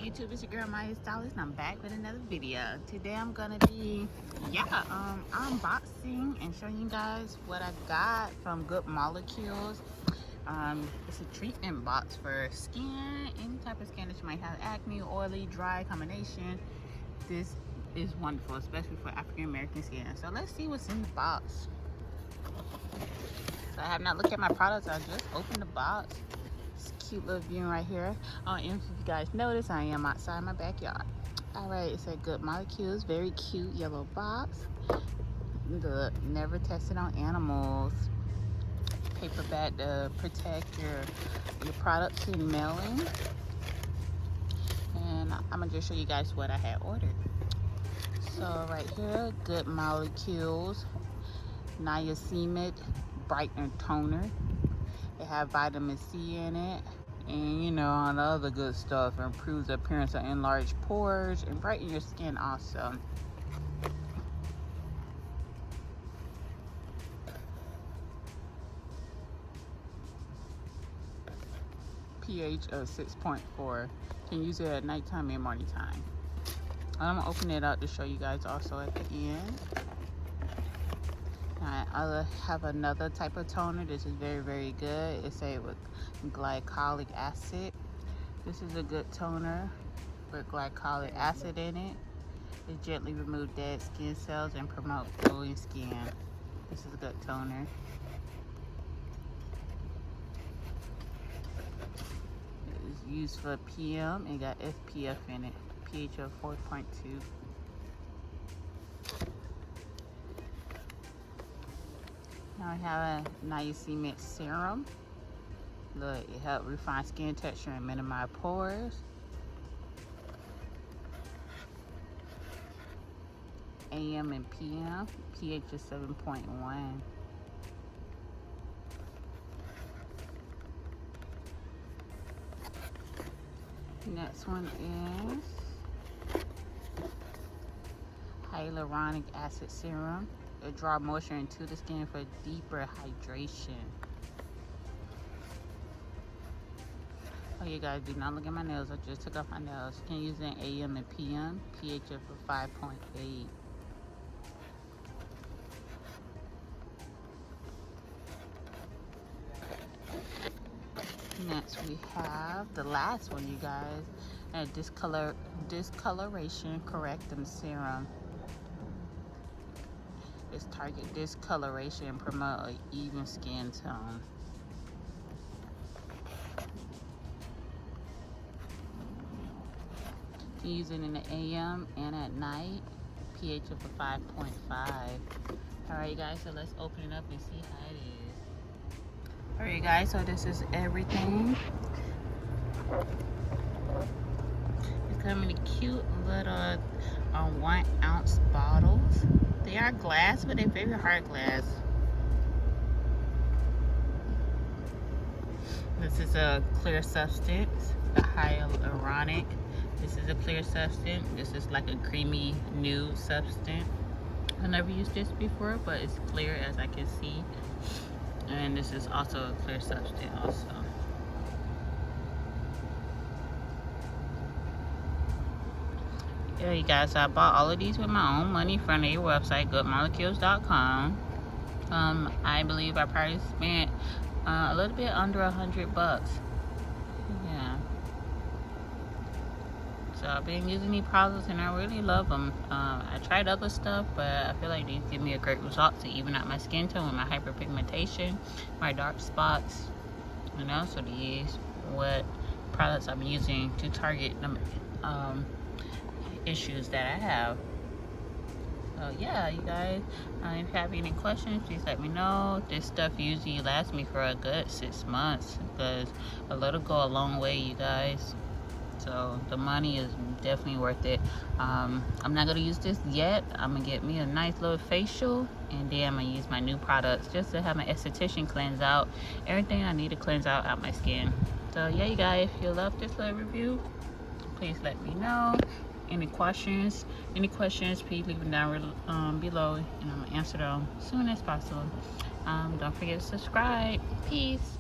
YouTube? It's your girl Maya Stylist, and I'm back with another video. Today I'm gonna be unboxing and showing you guys what I got from Good Molecules. It's a treatment box for skin, any type of skin that you might have, acne, oily, dry combination. This is wonderful, especially for African American skin. So let's see what's in the box. So I have not looked at my products. I just opened the box. Cute little view right here. And if you guys notice, I am outside my backyard. All right, it's a Good Molecules, very cute yellow box. The never tested on animals paper bag to protect your products in mailing. And I'm gonna just show you guys what I had ordered. So right here, Good Molecules Niacinamide Brightener Toner. It have vitamin C in it, and you know, all the other good stuff. It improves the appearance of enlarged pores and brighten your skin also. pH of 6.4. Can use it at nighttime and morning time. I'm gonna open it up to show you guys also at the end. I have another type of toner. This is very, very good. It's a with glycolic acid. This is a good toner with glycolic acid in it. It gently removes dead skin cells and promotes glowing skin. This is a good toner. It's used for PM and got SPF in it. pH of 4.2. Now I have a niacinamide serum. Look, it helps refine skin texture and minimize pores. AM and PM, pH is 7.1. Next one is hyaluronic acid serum. It draws moisture into the skin for deeper hydration. Oh, you guys, do not look at my nails. I just took off my nails. You can use it in AM and PM. pH of 5.8. Next, we have the last one, you guys. A discoloration correcting serum. It's target discoloration and promote an even skin tone. You can use it in the AM and at night. pH of 5.5. Alright guys, so let's open it up and see how it is. Alright guys, so this is everything. It's coming in cute little 1 ounce bottles. They are glass, but they're very hard glass. This is a clear substance, the hyaluronic. This is a clear substance. This is like a creamy nude substance. I never used this before, but it's clear as I can see. And this is also a clear substance also. Yeah, you guys, I bought all of these with my own money from their website, goodmolecules.com. I believe I probably spent a little bit under $100. Yeah. So I've been using these products and I really love them. I tried other stuff, but I feel like these give me a great result to even out my skin tone, my hyperpigmentation, my dark spots. You know, so these what products I'm using to target them. Issues that I have. So yeah, you guys, if you have any questions, please let me know. This stuff usually lasts me for a good 6 months because a little go a long way, you guys. So the money is definitely worth it. I'm not gonna use this yet. I'm gonna get me a nice little facial, and then I'm gonna use my new products just to have my esthetician cleanse out everything I need to cleanse out my skin. So yeah, you guys, if you love this little review, please let me know. Any questions, please leave them down below, and I'm gonna answer them as soon as possible. Don't forget to subscribe. Peace.